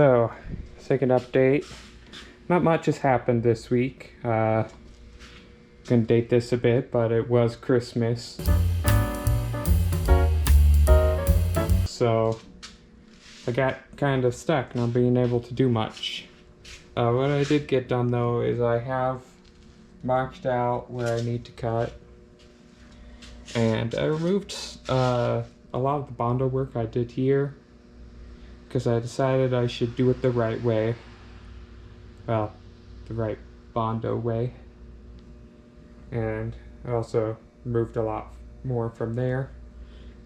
So, second update. Not much has happened this week. Gonna date this a bit, but it was Christmas. So, I got kind of stuck not being able to do much. What I did get done though is I have marked out where I need to cut. And I removed a lot of the Bondo work I did here, because I decided I should do it the right way. Well, the right Bondo way. And I also removed a lot more from there.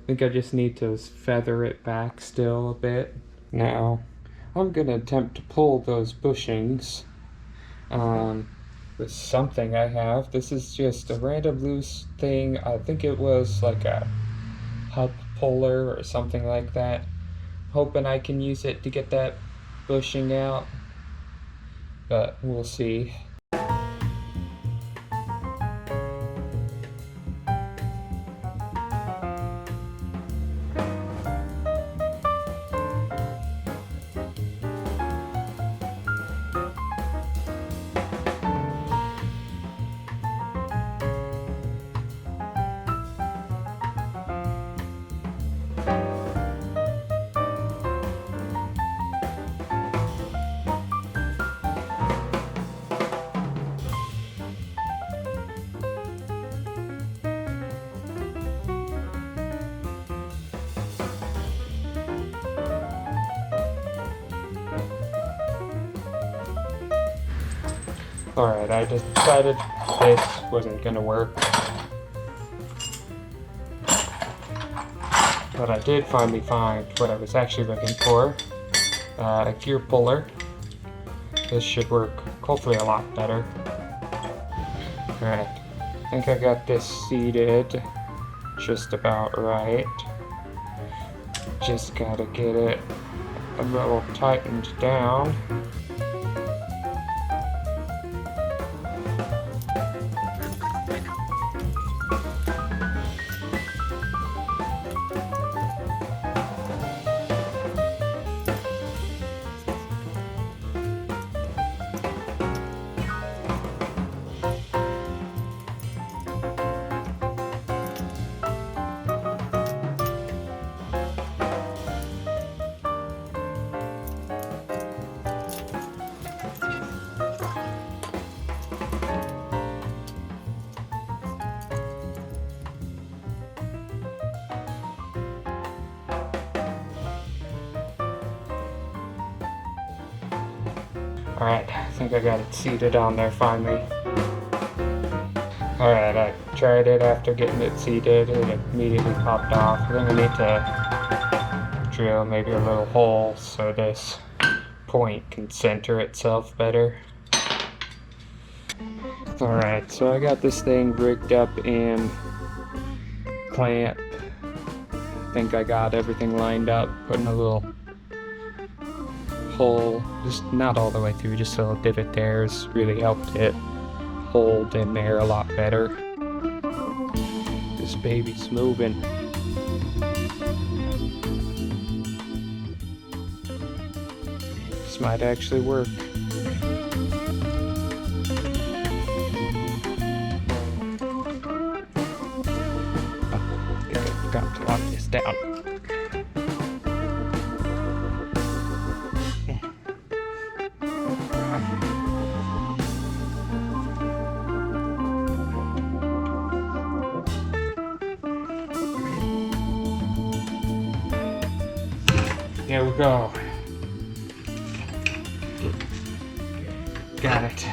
I think I just need to feather it back still a bit. Now, I'm going to attempt to pull those bushings with something I have. This is just a random loose thing. I think it was like a hub puller or something like that. Hoping I can use it to get that bushing out, but we'll see. Alright, I decided this wasn't gonna work. But I did finally find what I was actually looking for. A gear puller. This should work hopefully a lot better. Alright, I think I got this seated just about right. Just gotta get it a little tightened down. Alright, I think I got it seated on there finally. Alright, I tried it after getting it seated and it immediately popped off. I think I need to drill maybe a little hole so this point can center itself better. Alright, so I got this thing rigged up in clamp. I think I got everything lined up, putting a little hole, just not all the way through, just a little divot there has really helped it hold in there a lot better. This baby's moving. This might actually work. Oh, I forgot to lock this down. There we go. Got it.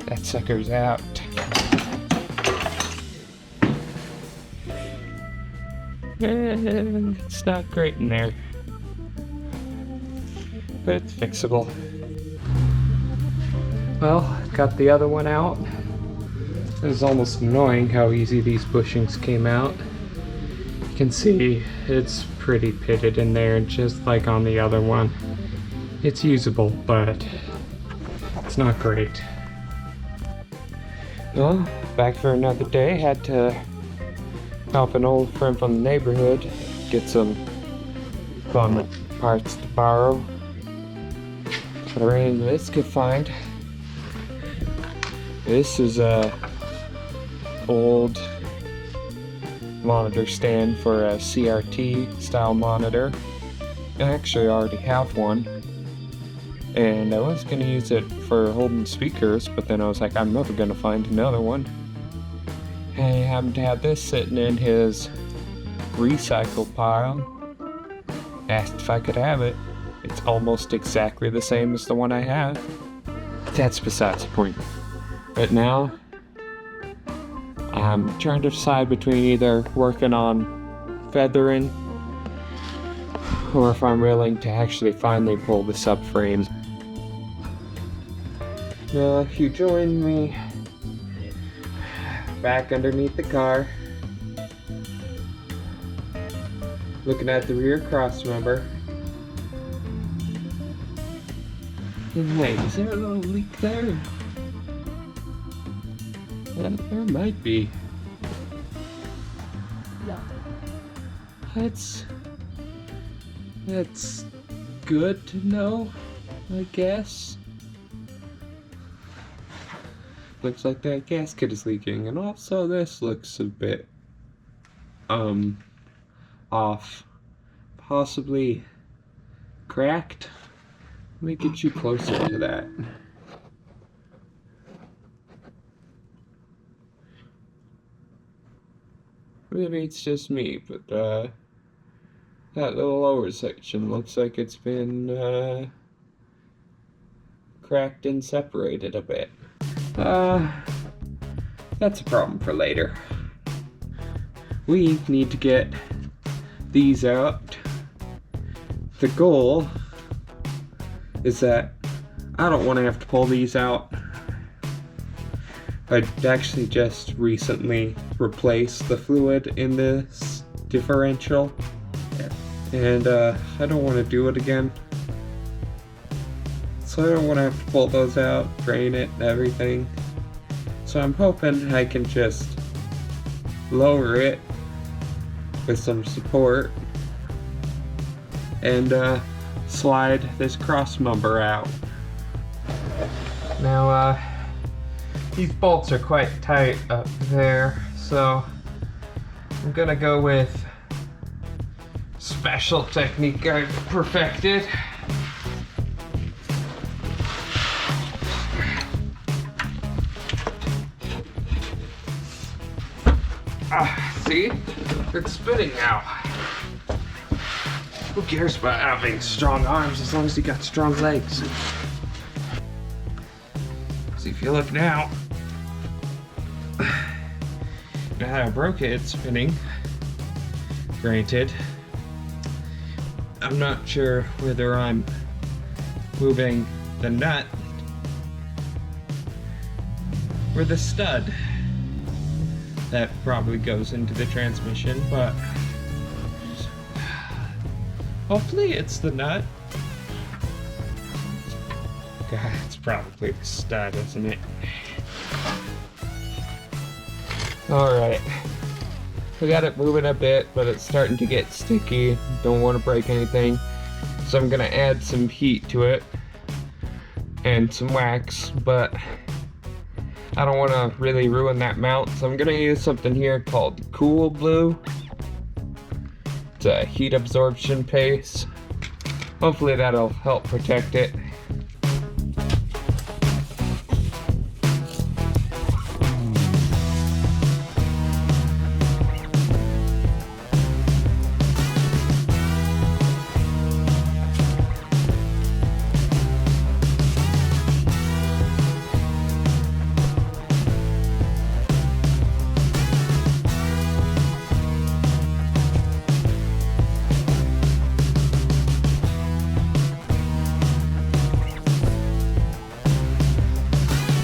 That sucker's out. It's not great in there, but it's fixable. Well, got the other one out. It was almost annoying how easy these bushings came out. You can see it's pretty pitted in there, just like on the other one. It's usable, but it's not great. Well, back for another day. Had to help an old friend from the neighborhood get some fun parts to borrow. But I ran into this good find. This is a old monitor stand for a CRT style monitor. I actually already have one, and I was gonna use it for holding speakers, but then I was like, I'm never gonna find another one. And I happened to have this sitting in his recycle pile. Asked if I could have it. It's almost exactly the same as the one I have. That's besides the point. But now, I'm trying to decide between either working on feathering or if I'm willing to actually finally pull the subframe. Now, if you join me back underneath the car, looking at the rear cross member. And wait, is there a little leak there? There might be. That's good to know, I guess. Looks like that gasket is leaking, and also this looks a bit off, possibly cracked. Let me get you closer to that. Maybe it's just me, but that little lower section looks like it's been cracked and separated a bit. That's a problem for later. We need to get these out. The goal is that I don't want to have to pull these out. I actually just recently replaced the fluid in this differential, and I don't want to do it again. So I don't want to have to pull those out, drain it, and everything. So I'm hoping I can just lower it with some support and slide this cross member out. Now, these bolts are quite tight up there, so I'm gonna go with special technique I've perfected. See? It's spinning now. Who cares about having strong arms as long as you got strong legs? See if you look now. Now I broke it, it's spinning. Granted, I'm not sure whether I'm moving the nut or the stud that probably goes into the transmission, but hopefully it's the nut. God, it's probably the stud, isn't it? Alright. We got it moving a bit, but it's starting to get sticky. Don't want to break anything. So I'm gonna add some heat to it and some wax, but I don't want to really ruin that mount, so I'm gonna use something here called Cool Blue. It's a heat absorption paste. Hopefully that'll help protect it.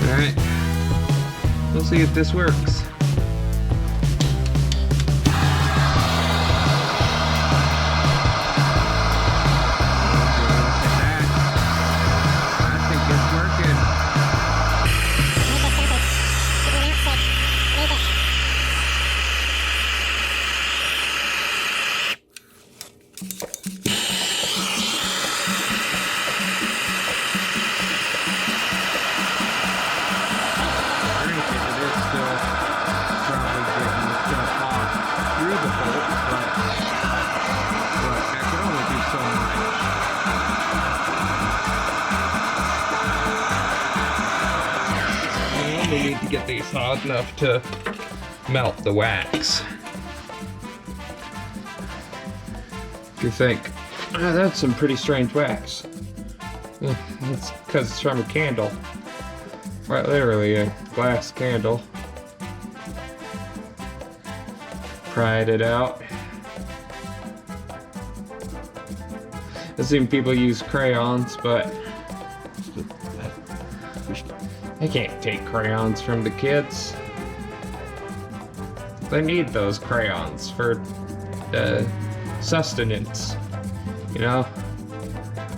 Alright, we'll see if this works. it's hot enough to melt the wax. You think, oh, that's some pretty strange wax. That's because it's from a candle. Right, literally a glass candle. Pried it out. I've seen people use crayons, but they can't take crayons from the kids. They need those crayons for sustenance, you know?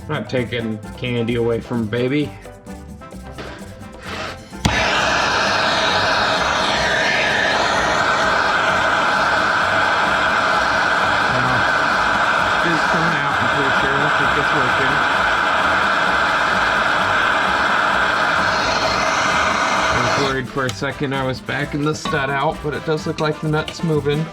I'm not taking candy away from a baby. It's coming out, I'm pretty sure. I think it's working. I was worried for a second I was backing the stud out, but it does look like the nut's moving.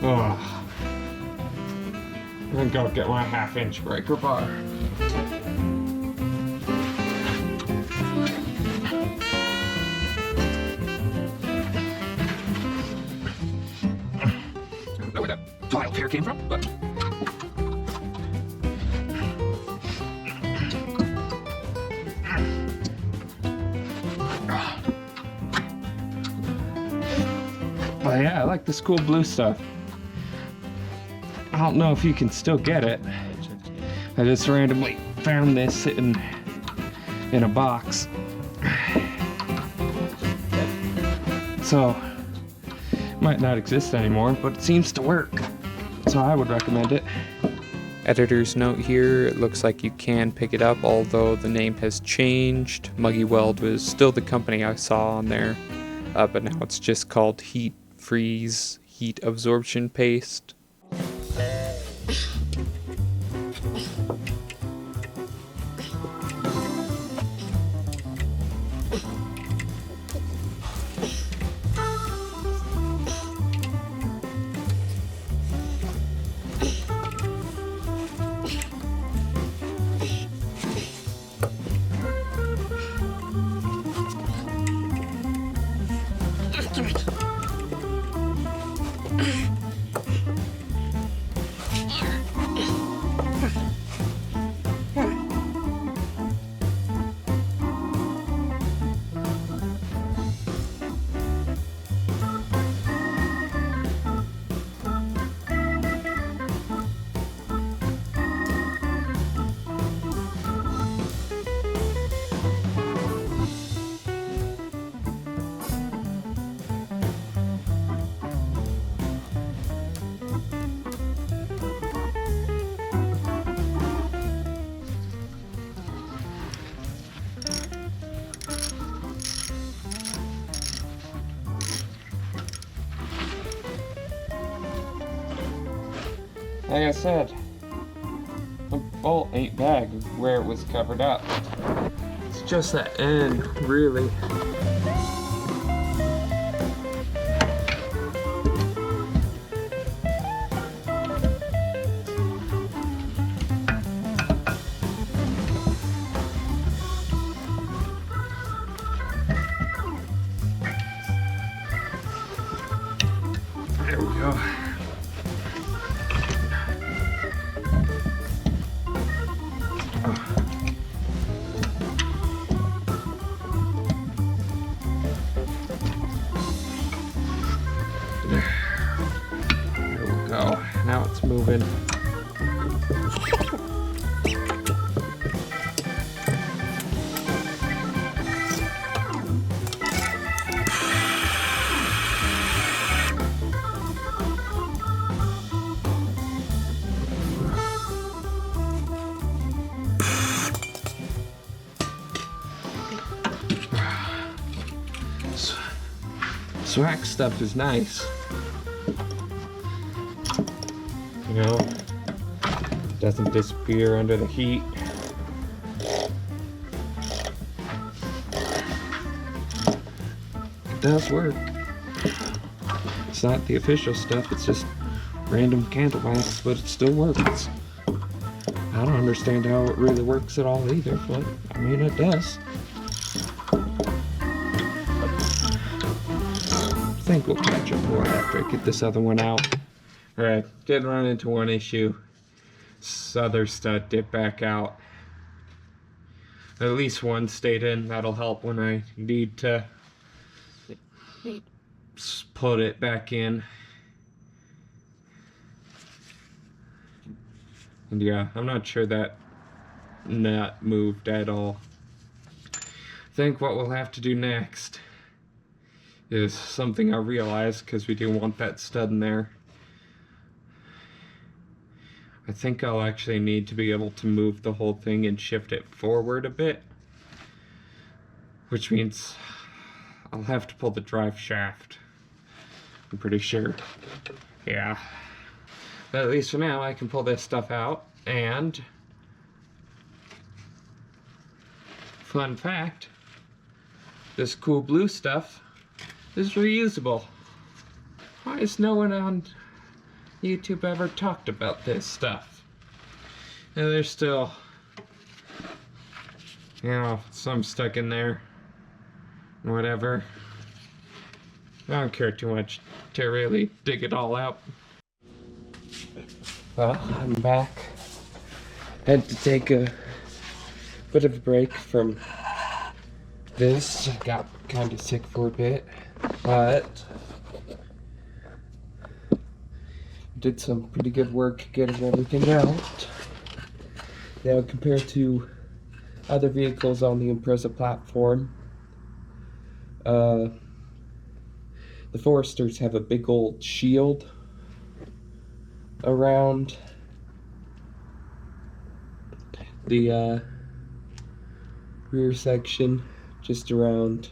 Oh, I'm gonna go get my 1/2-inch breaker bar. I don't know where that tile pair came from, but yeah, I like this cool blue stuff. I don't know if you can still get it. I just randomly found this sitting in a box. So, it might not exist anymore, but it seems to work. So I would recommend it. Editor's note here, it looks like you can pick it up, although the name has changed. Muggy Weld was still the company I saw on there, but now it's just called Heat Freeze Heat Absorption Paste. Like I said, the bolt ain't bad where it was covered up. It's just that end, really. There we go. There we go. Now it's moving. wax stuff is nice. You know, it doesn't disappear under the heat. It does work. It's not the official stuff, it's just random candle wax, but it still works. I don't understand how it really works at all either, but I mean it does. I think we'll catch up more after I get this other one out. Alright, did run into one issue. This other stud dipped back out. At least one stayed in. That'll help when I need to put it back in. And yeah, I'm not sure that nut moved at all. I think what we'll have to do next is something I realized, because we do want that stud in there. I think I'll actually need to be able to move the whole thing and shift it forward a bit, which means I'll have to pull the drive shaft, I'm pretty sure. Yeah. But at least for now I can pull this stuff out, and fun fact, this cool blue stuff is reusable. Why has no one on YouTube ever talked about this stuff? And there's still, you know, some stuck in there, whatever. I don't care too much to really dig it all out. Well, I'm back. Had to take a bit of a break from this. I got kind of sick for a bit, but did some pretty good work getting everything out. Now, compared to other vehicles on the Impreza platform, the Foresters have a big old shield around the rear section, just around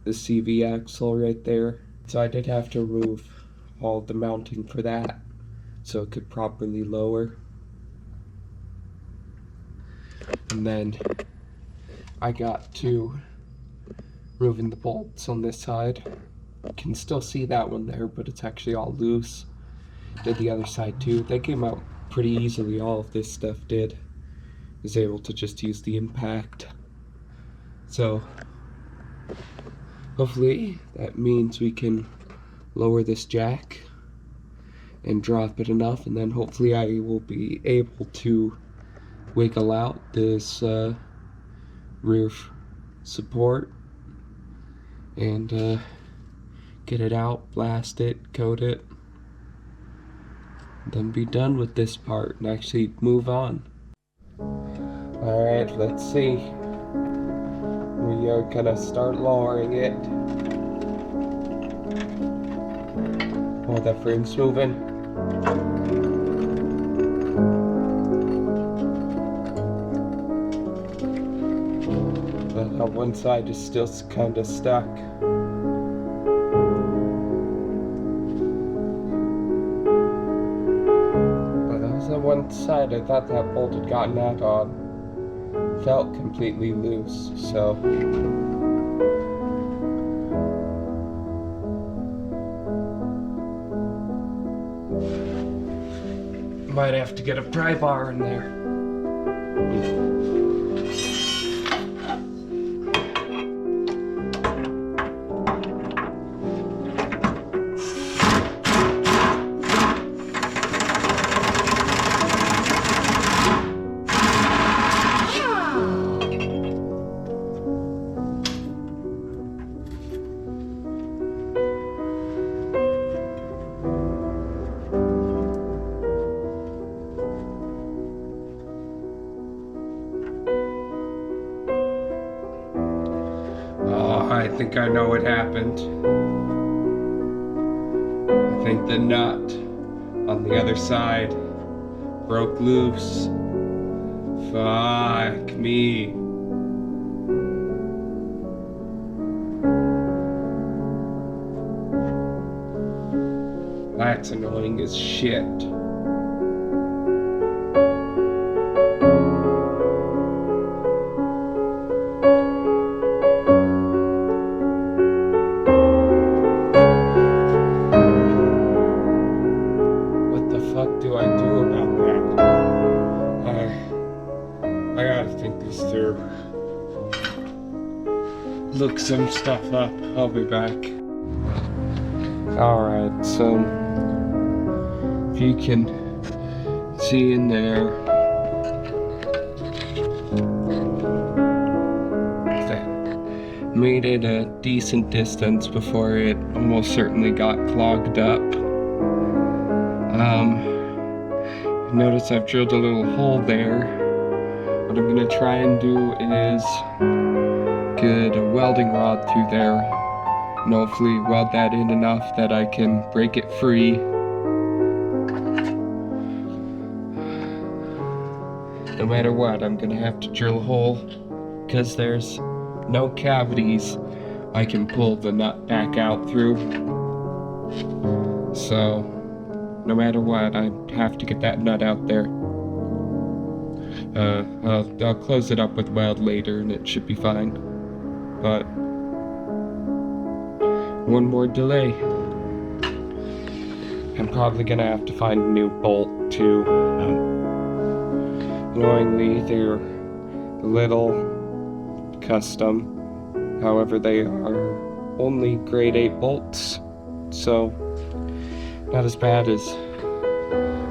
the CV axle right there. So I did have to remove all the mounting for that so it could properly lower. And then I got to removing the bolts on this side. You can still see that one there, but it's actually all loose. Did the other side too. They came out pretty easily. All of this stuff did. Was able to just use the impact. So hopefully that means we can lower this jack and drop it enough, and then hopefully I will be able to wiggle out this rear support and get it out, blast it, coat it, then be done with this part and actually move on. Alright, let's see. We are gonna start lowering it. Oh, that frame's moving. But one side is still kind of stuck. But that was the one side I thought that bolt had gotten out on. Felt completely loose, so might have to get a pry bar in there. I think I know what happened. I think the nut on the other side broke loose. Fuck me. That's annoying as shit. What the fuck do I do about that? I gotta think this through. Look some stuff up. I'll be back. Alright, so if you can see in there, that made it a decent distance before it almost certainly got clogged up. Notice I've drilled a little hole there. What I'm gonna try and do is get a welding rod through there and hopefully weld that in enough that I can break it free. No matter what, I'm gonna have to drill a hole because there's no cavities I can pull the nut back out through. So, no matter what, I have to get that nut out there. I'll close it up with weld later and it should be fine. But one more delay. I'm probably gonna have to find a new bolt too. Annoyingly, they're a little custom. However, they are only grade 8 bolts, so not as bad as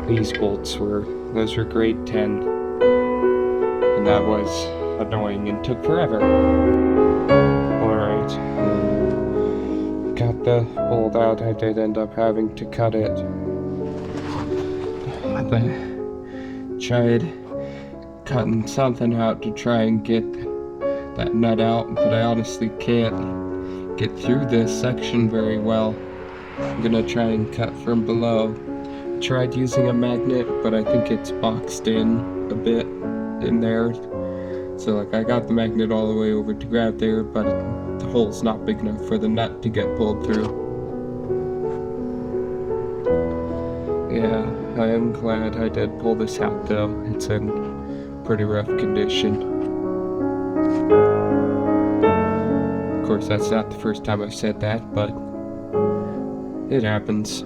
these bolts were. Those were grade 10, and that was annoying and took forever. Alright, got the bolt out. I did end up having to cut it. I tried cutting something out to try and get that nut out, but I honestly can't get through this section very well. I'm gonna try and cut from below. Tried using a magnet, but I think it's boxed in a bit in there. So like I got the magnet all the way over to grab there, but the hole's not big enough for the nut to get pulled through. Yeah, I am glad I did pull this out though. It's in pretty rough condition. Of course, that's not the first time I've said that, but it happens.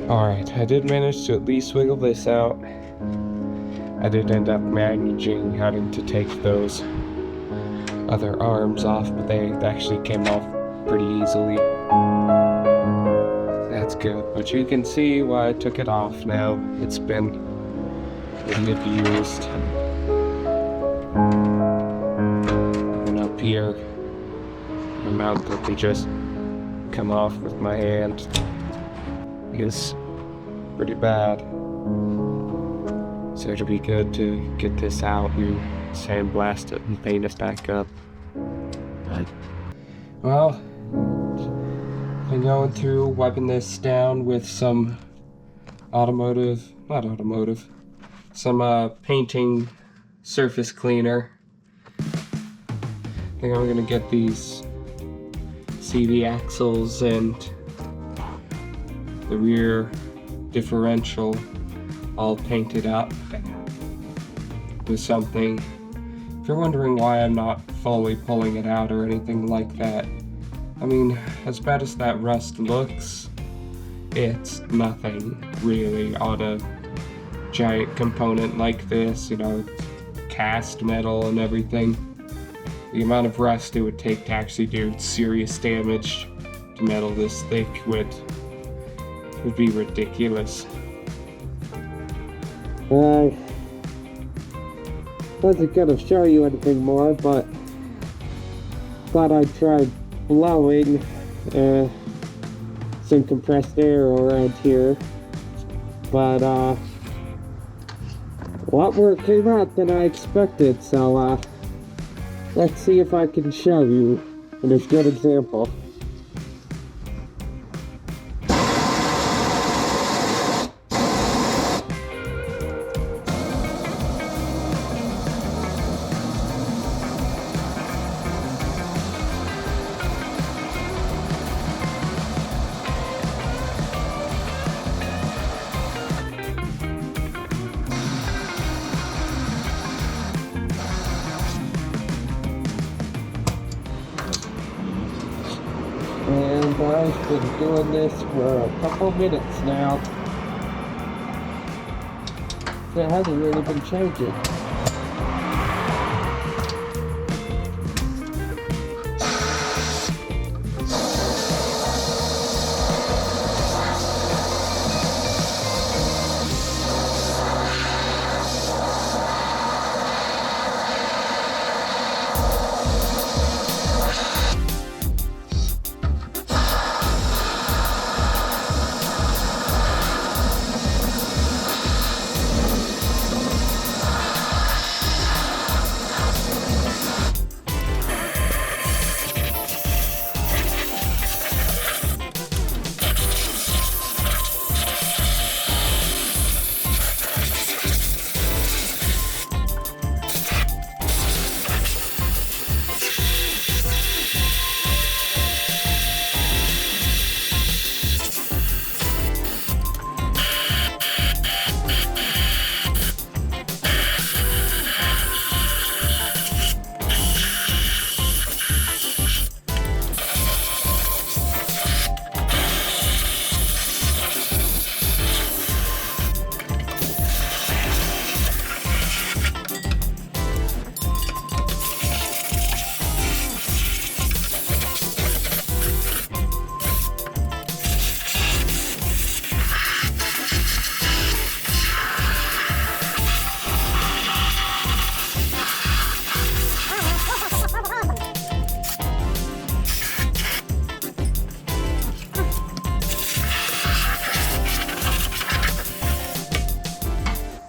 Alright, I did manage to at least wiggle this out. I did end up managing having to take those other arms off, but they actually came off pretty easily. That's good, but you can see why I took it off now. It's been abused. And up here, the amount that they just come off with my hand is pretty bad. So it'll be good to get this out and sandblast it and paint it back up. Well, been going through wiping this down with some some painting surface cleaner. I think I'm gonna get these CV axles and the rear differential all painted up with something. If you're wondering why I'm not fully pulling it out or anything like that, I mean, as bad as that rust looks, it's nothing really on a giant component like this, you know, cast metal and everything. The amount of rust it would take to actually do serious damage to metal this thick would be ridiculous. I wasn't gonna show you anything more, but thought I'd try blowing some compressed air around here. But a lot more came out than I expected, so let's see if I can show you in a good example. guys, been doing this for a couple minutes now. It hasn't really been changing.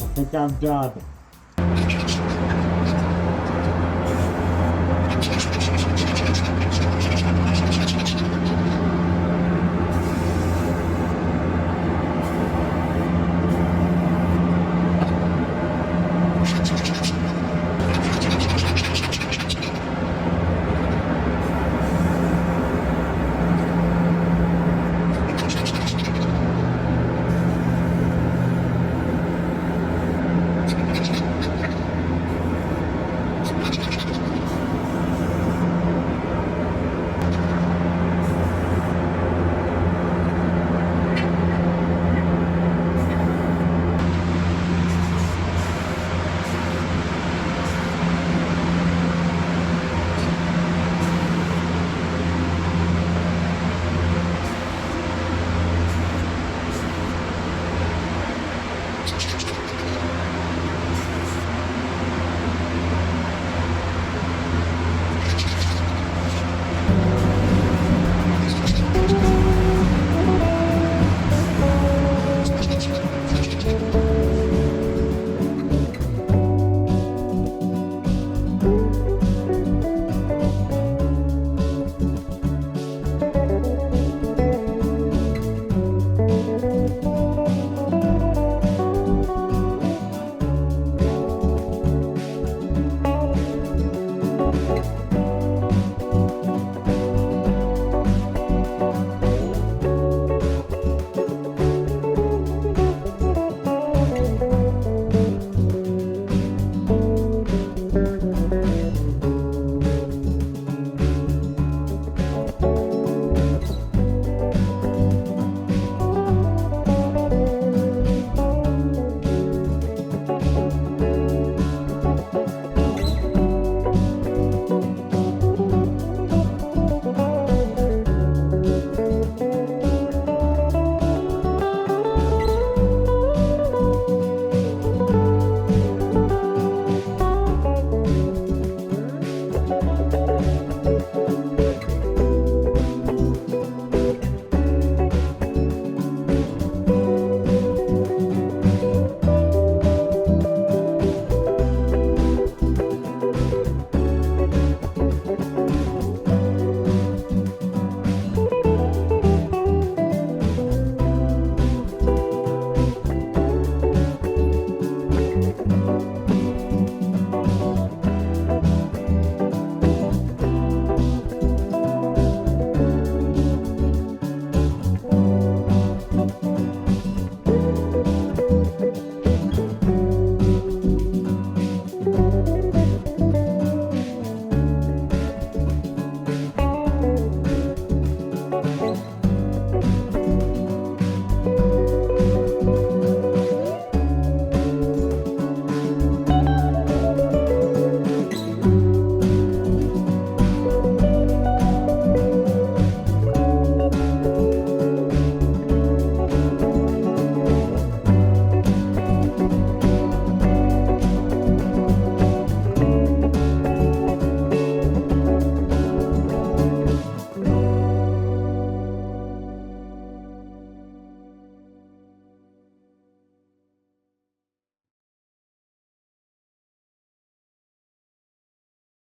I think I'm done.